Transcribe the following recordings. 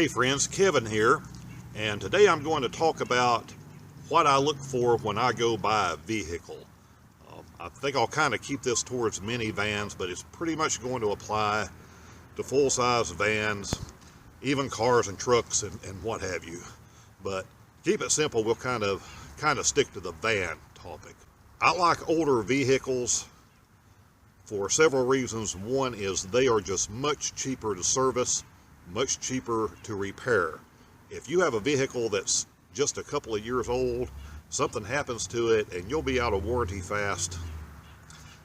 Hey friends, Kevin here, and today I'm going to talk about what I look for when I go buy a vehicle. I think I'll kind of keep this towards minivans, but it's pretty much going to apply to full-size vans, even cars and trucks and what have you. But keep it simple, we'll kind of stick to the van topic. I like older vehicles for several reasons. One is they are just much cheaper to service, much cheaper to repair. If you have a vehicle that's just a couple of years old, something happens to it and you'll be out of warranty fast.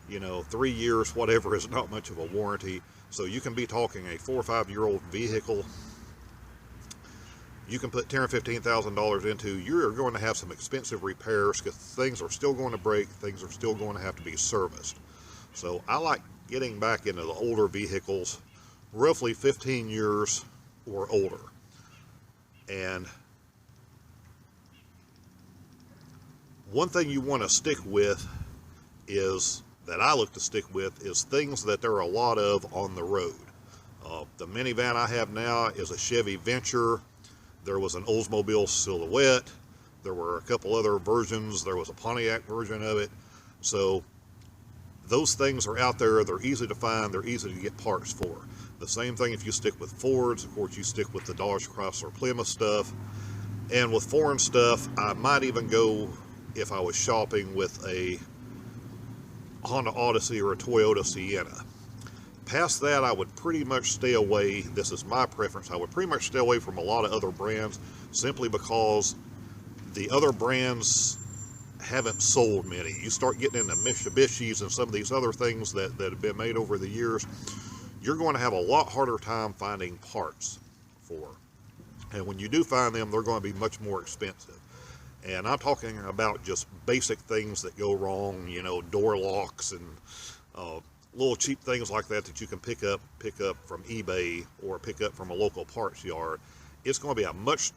3 years, whatever, is not much of a warranty. So you can be talking a 4 or 5 year old vehicle you can put $10,000 or $15,000 into. You're going to have some expensive repairs because things are still going to break, things are still going to have to be serviced. So I like getting back into the older vehicles, roughly 15 years or older. And one thing you want to stick with is, that I look to stick with, is things that there are a lot of on the road. The minivan I have now is a Chevy Venture. There was an Oldsmobile Silhouette. There were a couple other versions. There was a Pontiac version of it. So those things are out there. They're easy to find. They're easy to get parts for. The same thing if you stick with Fords. Of course, you stick with the Dodge, Chrysler, Plymouth stuff. And with foreign stuff, I might even go, if I was shopping, with a Honda Odyssey or a Toyota Sienna. Past that, I would pretty much stay away. This is my preference. I would pretty much stay away from a lot of other brands, simply because the other brands haven't sold many. You start getting into Mitsubishis and some of these other things that have been made over the years, you're going to have a lot harder time finding parts for. And when you do find them, they're going to be much more expensive. And I'm talking about just basic things that go wrong, door locks and little cheap things like that you can pick up from eBay or pick up from a local parts yard. It's going to be a much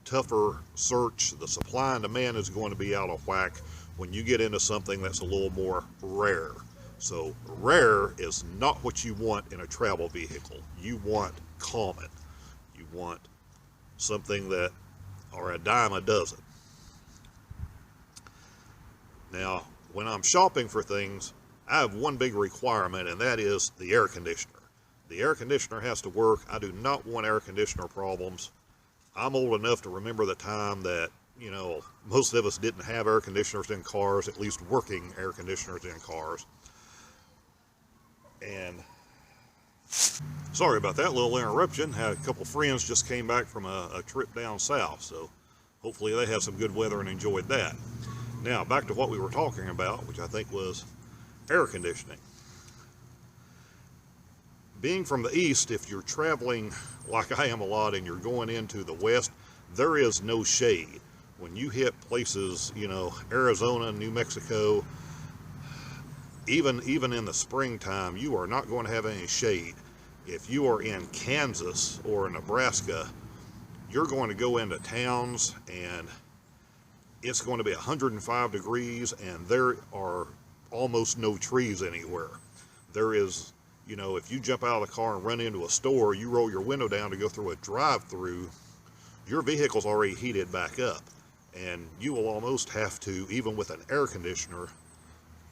tougher search. The supply and demand is going to be out of whack when you get into something that's a little more rare. So rare is not what you want in a travel vehicle. You want common. You want something that are a dime a dozen. Now, when I'm shopping for things, I have one big requirement, and that is the air conditioner. The air conditioner has to work. I do not want air conditioner problems. I'm old enough to remember the time that, most of us didn't have air conditioners in cars, at least working air conditioners in cars. And sorry about that little interruption. Had a couple friends just came back from a trip down south, so hopefully they had some good weather and enjoyed that. Now, back to what we were talking about, which I think was air conditioning. Being from the east, if you're traveling like I am a lot and you're going into the west, there is no shade. When you hit places, Arizona, New Mexico, even in the springtime, you are not going to have any shade. If you are in Kansas or Nebraska, you're going to go into towns and it's going to be 105 degrees and there are almost no trees anywhere. There is, if you jump out of the car and run into a store, you roll your window down to go through a drive-through, your vehicle's already heated back up. And you will almost have to, even with an air conditioner,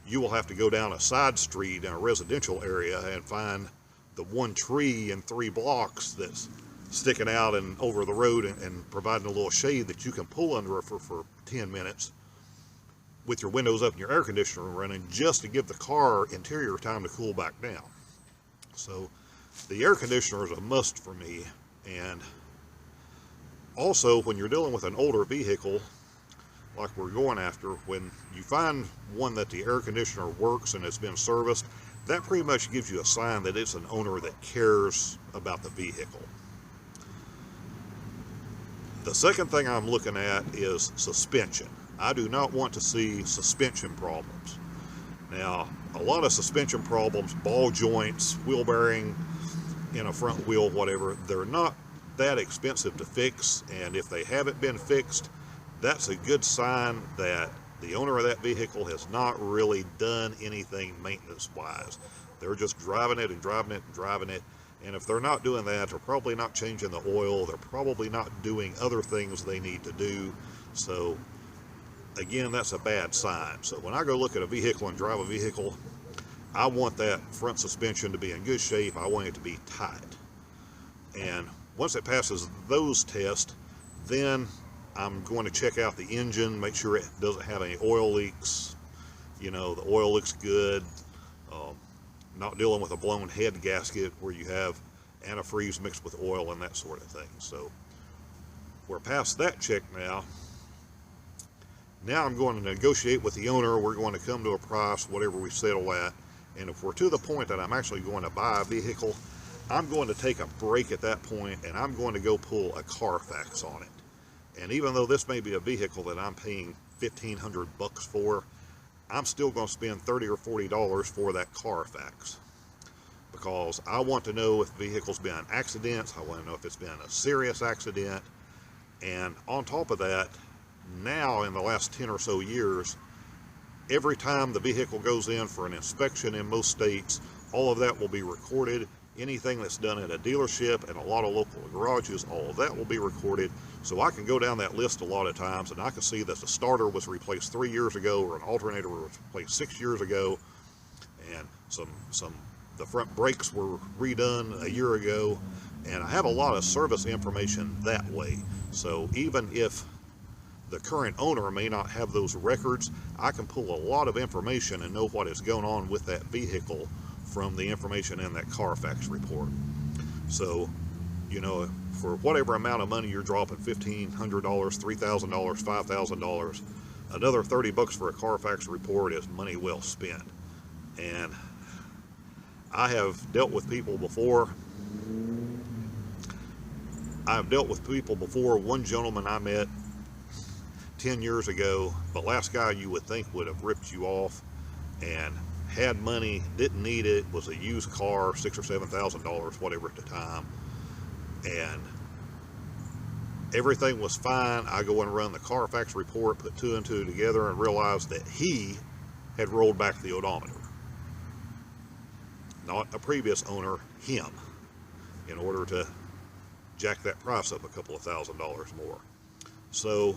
you will have to go down a side street in a residential area and find the one tree in 3 blocks that's sticking out and over the road and providing a little shade that you can pull under for 10 minutes with your windows up and your air conditioner running, just to give the car interior time to cool back down. So the air conditioner is a must for me. And also, when you're dealing with an older vehicle like we're going after, when you find one that the air conditioner works and has been serviced, that pretty much gives you a sign that it's an owner that cares about the vehicle. The second thing I'm looking at is suspension. I do not want to see suspension problems. Now, a lot of suspension problems, ball joints, wheel bearing in a front wheel, whatever, they're not that expensive to fix, and if they haven't been fixed, that's a good sign that the owner of that vehicle has not really done anything maintenance-wise. They're just driving it and driving it and driving it, And if they're not doing that, they're probably not changing the oil. They're probably not doing other things they need to do. So again, that's a bad sign. So when I go look at a vehicle and drive a vehicle, I want that front suspension to be in good shape. I want it to be tight. And once it passes those tests, then I'm going to check out the engine, make sure it doesn't have any oil leaks. You know, the oil looks good. Not dealing with a blown head gasket where you have antifreeze mixed with oil and that sort of thing. So we're past that check now. Now I'm going to negotiate with the owner. We're going to come to a price, whatever we settle at. And if we're to the point that I'm actually going to buy a vehicle, I'm going to take a break at that point and I'm going to go pull a Carfax on it. And even though this may be a vehicle that I'm paying $1,500 for, I'm still going to spend $30 or $40 for that Carfax, because I want to know if the vehicle's been in accidents. I want to know if it's been a serious accident. And on top of that, now in the last 10 or so years, every time the vehicle goes in for an inspection in most states, all of that will be recorded. Anything that's done at a dealership and a lot of local garages, all of that will be recorded. So I can go down that list a lot of times and I can see that the starter was replaced 3 years ago, or an alternator was replaced 6 years ago, and the front brakes were redone a year ago. And I have a lot of service information that way. So even if the current owner may not have those records, I can pull a lot of information and know what is going on with that vehicle from the information in that Carfax report. So, you know, for whatever amount of money you're dropping, $1,500, $3,000, $5,000, another $30 for a Carfax report is money well spent. And I have dealt with people before. One gentleman I met 10 years ago, the last guy you would think would have ripped you off, and had money, didn't need it, was a used car, $6,000 or $7,000, whatever at the time, and everything was fine. I go and run the Carfax report, put 2 and 2 together, and realized that he had rolled back the odometer. Not a previous owner, him, in order to jack that price up a couple of $1,000s more. So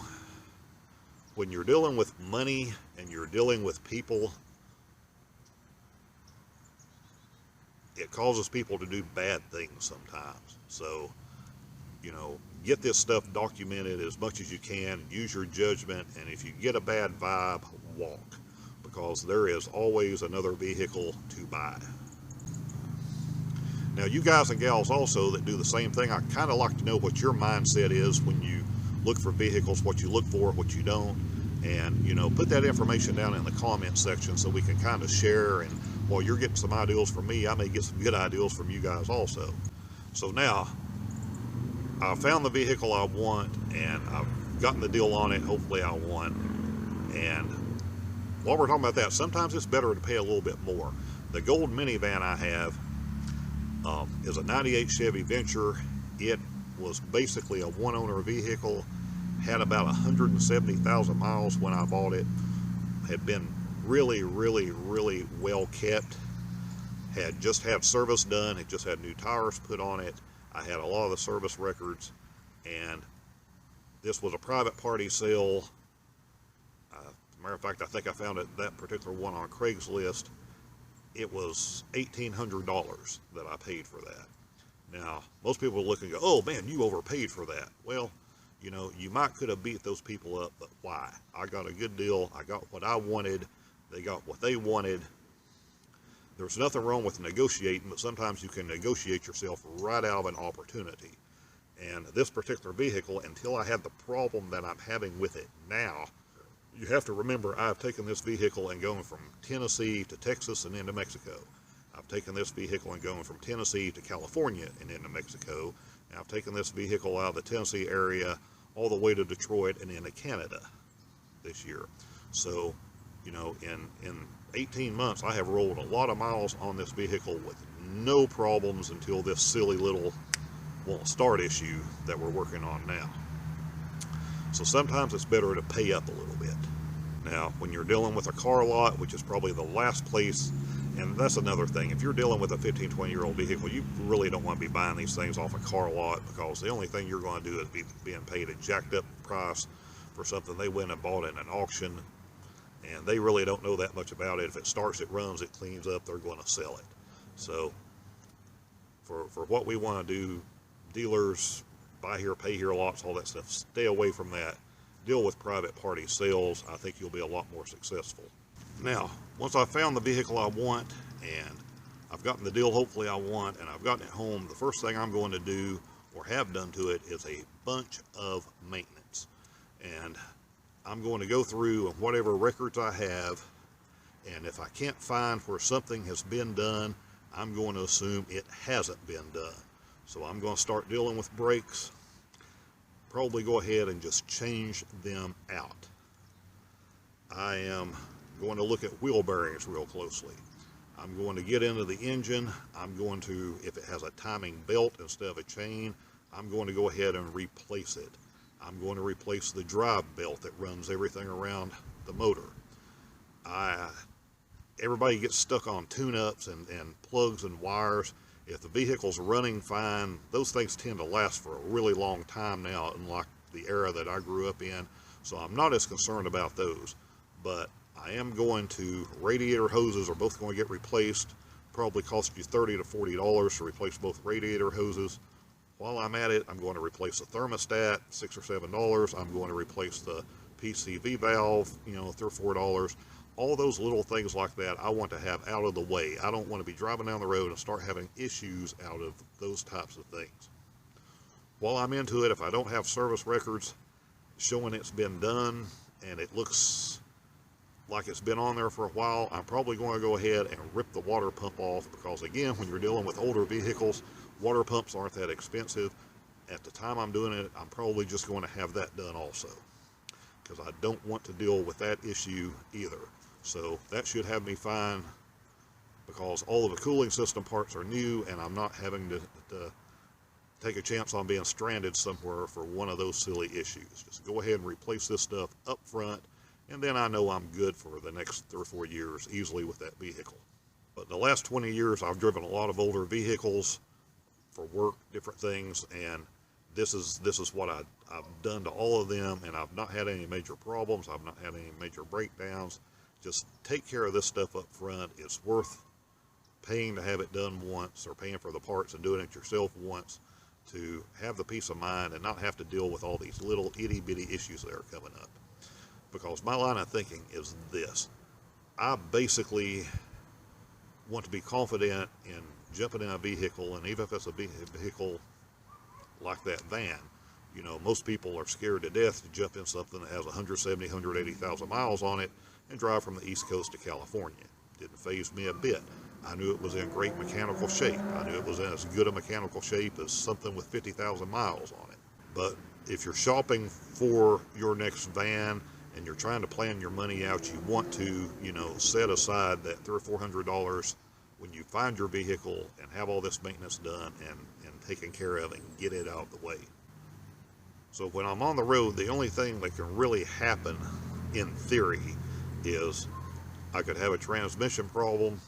when you're dealing with money and you're dealing with people, it causes people to do bad things sometimes. So, you know, get this stuff documented as much as you can, use your judgment, and if you get a bad vibe, walk, because there is always another vehicle to buy. Now, you guys and gals also that do the same thing, I kind of like to know what your mindset is when you look for vehicles, what you look for, what you don't, and, you know, put that information down in the comment section so we can kind of share. And while you're getting some ideas from me, I may get some good ideas from you guys also. So now, I found the vehicle I want, and I've gotten the deal on it. Hopefully I won. And while we're talking about that, sometimes it's better to pay a little bit more. The gold minivan I have is a 98 Chevy Venture. It was basically a one-owner vehicle, had about 170,000 miles when I bought it, had been really, really, really well kept, had just had service done, had just had new tires put on it. I had a lot of the service records, and this was a private party sale. As a matter of fact, I think I found that particular one on Craigslist. It was $1,800 that I paid for that. Now, most people look and go, oh man, you overpaid for that. Well, you know, you might could have beat those people up, but why? I got a good deal. I got what I wanted. They got what they wanted. There's nothing wrong with negotiating, but sometimes you can negotiate yourself right out of an opportunity. And this particular vehicle, until I had the problem that I'm having with it now, you have to remember, I've taken this vehicle and going from Tennessee to Texas and into Mexico. I've taken this vehicle and going from Tennessee to California and into Mexico. And I've taken this vehicle out of the Tennessee area all the way to Detroit and into Canada this year. So, you know, in 18 months, I have rolled a lot of miles on this vehicle with no problems until this silly little won't start issue that we're working on now. So sometimes it's better to pay up a little bit. Now, when you're dealing with a car lot, which is probably the last place And that's another thing. If you're dealing with a 15, 20-year-old vehicle, you really don't want to be buying these things off a car lot, because the only thing you're going to do is be being paid a jacked up price for something they went and bought in an auction, and they really don't know that much about it. If it starts, it runs, it cleans up, they're going to sell it. So for what we want to do, dealers, buy here, pay here lots, all that stuff, stay away from that. Deal with private party sales. I think you'll be a lot more successful. Now, once I've found the vehicle I want, and I've gotten the deal hopefully I want, and I've gotten it home, the first thing I'm going to do, or have done to it, is a bunch of maintenance. And I'm going to go through whatever records I have, and if I can't find where something has been done, I'm going to assume it hasn't been done. So I'm going to start dealing with brakes, probably go ahead and just change them out. I am going to look at wheel bearings real closely. I'm going to get into the engine. I'm going to, if it has a timing belt instead of a chain, I'm going to go ahead and replace it. I'm going to replace the drive belt that runs everything around the motor. Everybody gets stuck on tune-ups and plugs and wires. If the vehicle's running fine, those things tend to last for a really long time now, unlike the era that I grew up in. So I'm not as concerned about those. But I am going to, radiator hoses are both going to get replaced. Probably cost you $30 to $40 to replace both radiator hoses. While I'm at it, I'm going to replace the thermostat, $6 or $7. I'm going to replace the PCV valve, $3 or $4. All those little things like that I want to have out of the way. I don't want to be driving down the road and start having issues out of those types of things. While I'm into it, if I don't have service records showing it's been done and it looks like it's been on there for a while, I'm probably going to go ahead and rip the water pump off, because again, when you're dealing with older vehicles, water pumps aren't that expensive. At the time I'm doing it, I'm probably just going to have that done also, because I don't want to deal with that issue either. So that should have me fine, because all of the cooling system parts are new, and I'm not having to take a chance on being stranded somewhere for one of those silly issues. Just go ahead and replace this stuff up front, and then I know I'm good for the next 3 or 4 years easily with that vehicle. But in the last 20 years, I've driven a lot of older vehicles for work, different things, and this is what I've done to all of them, and I've not had any major problems. I've not had any major breakdowns. Just take care of this stuff up front. It's worth paying to have it done once, or paying for the parts and doing it yourself once, to have the peace of mind and not have to deal with all these little itty-bitty issues that are coming up. Because my line of thinking is this: I basically want to be confident in jumping in a vehicle, and even if it's a vehicle like that van, most people are scared to death to jump in something that has 170, 180,000 miles on it and drive from the East Coast to California. Didn't faze me a bit. I knew it was in great mechanical shape. I knew it was in as good a mechanical shape as something with 50,000 miles on it. But if you're shopping for your next van and you're trying to plan your money out, you want to, set aside that $300 or $400 when you find your vehicle and have all this maintenance done and taken care of and get it out of the way. So when I'm on the road, the only thing that can really happen in theory is I could have a transmission problem.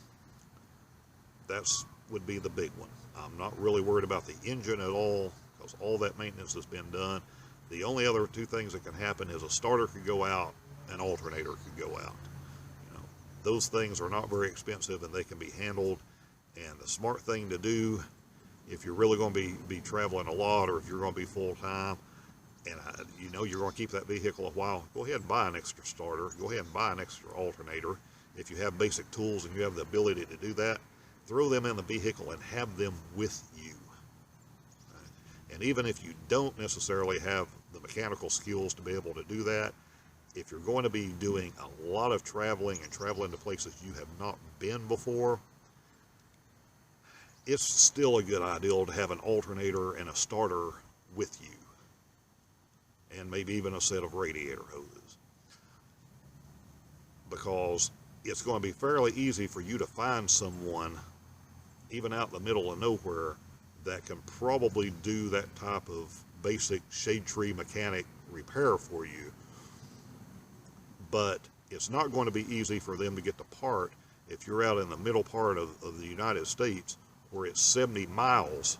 That would be the big one. I'm not really worried about the engine at all, because all that maintenance has been done. The only other two things that can happen is a starter could go out, an alternator could go out. Those things are not very expensive and they can be handled. And the smart thing to do, if you're really going to be traveling a lot, or if you're going to be full-time, and you're going to keep that vehicle a while, go ahead and buy an extra starter. Go ahead and buy an extra alternator. If you have basic tools and you have the ability to do that, throw them in the vehicle and have them with you. And even if you don't necessarily have the mechanical skills to be able to do that, if you're going to be doing a lot of traveling and traveling to places you have not been before, it's still a good idea to have an alternator and a starter with you, and maybe even a set of radiator hoses, because it's going to be fairly easy for you to find someone, even out in the middle of nowhere, that can probably do that type of basic shade tree mechanic repair for you. But it's not going to be easy for them to get the part if you're out in the middle part of the United States where it's 70 miles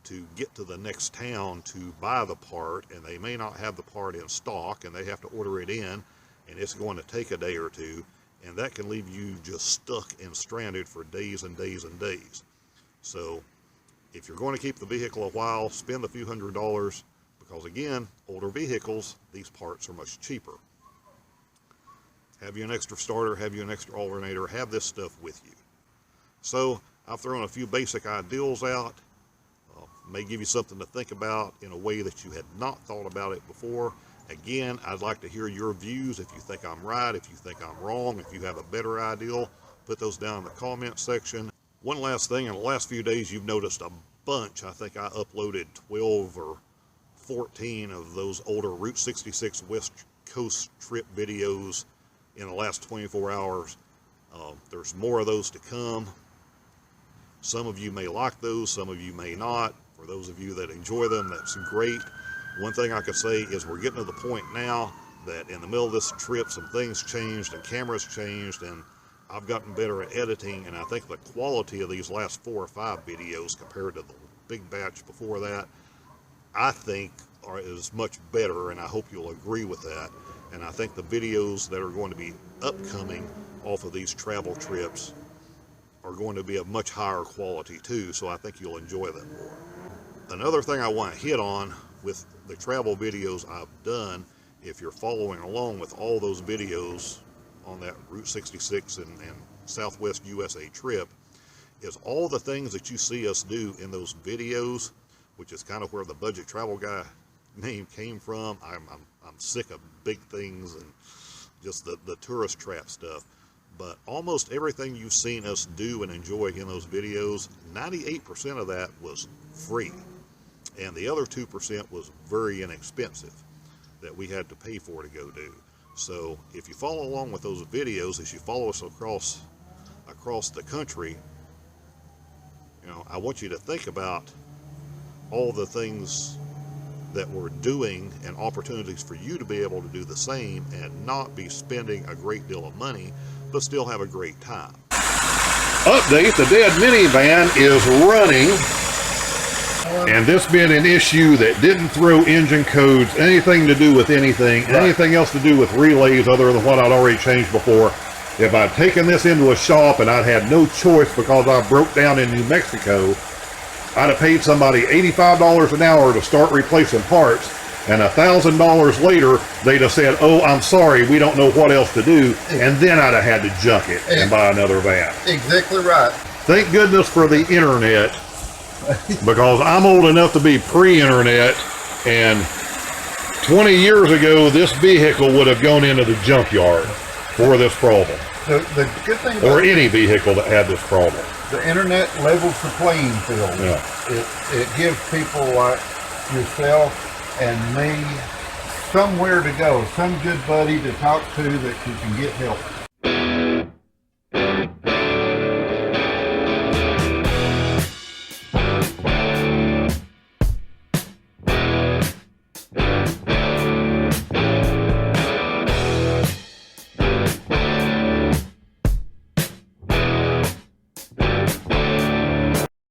to get to the next town to buy the part, and they may not have the part in stock and they have to order it in, and it's going to take a day or two, and that can leave you just stuck and stranded for days and days and days. So if you're going to keep the vehicle a while, spend a few $100s, because again, older vehicles, these parts are much cheaper. Have you an extra starter, have you an extra alternator, have this stuff with you. So I've thrown a few basic ideals out. May give you something to think about in a way that you had not thought about it before. Again, I'd like to hear your views. If you think I'm right, if you think I'm wrong, if you have a better ideal, put those down in the comment section. One last thing, in the last few days you've noticed a bunch. I think I uploaded 12 or 14 of those older Route 66 West Coast trip videos in the last 24 hours. There's more of those to come. Some of you may like those, some of you may not. For those of you that enjoy them, that's great. One thing I could say is we're getting to the point now that in the middle of this trip, some things changed and cameras changed, and I've gotten better at editing, and I think the quality of these last 4 or 5 videos compared to the big batch before that, I think is much better, and I hope you'll agree with that. And I think the videos that are going to be upcoming off of these travel trips are going to be of much higher quality too, so I think you'll enjoy them more. Another thing I want to hit on with the travel videos I've done, if you're following along with all those videos on that Route 66 and Southwest USA trip, is all the things that you see us do in those videos, which is kind of where the Budget Travel Guy name came from. I'm sick of big things and just the tourist trap stuff. But almost everything you've seen us do and enjoy in those videos, 98% of that was free. And the other 2% was very inexpensive that we had to pay for to go do. So if you follow along with those videos, as you follow us across the country, you know, I want you to think about all the things that we're doing and opportunities for you to be able to do the same and not be spending a great deal of money, but still have a great time. Update, the dead minivan is running, and this being an issue that didn't throw engine codes, anything to do with anything, anything else to do with relays other than what I'd already changed before. If I'd taken this into a shop and I'd had no choice because I broke down in New Mexico, I'd have paid somebody $85 an hour to start replacing parts, and $1,000 later they'd have said, "Oh, I'm sorry, we don't know what else to do," and then I'd have had to junk it and buy another van. Exactly right. Thank goodness for the internet, because I'm old enough to be pre-internet, and 20 years ago this vehicle would have gone into the junkyard for this problem. The good thing or any vehicle that had this problem. The internet levels the playing field. Yeah. It gives people like yourself and me somewhere to go, some good buddy to talk to that you can get help.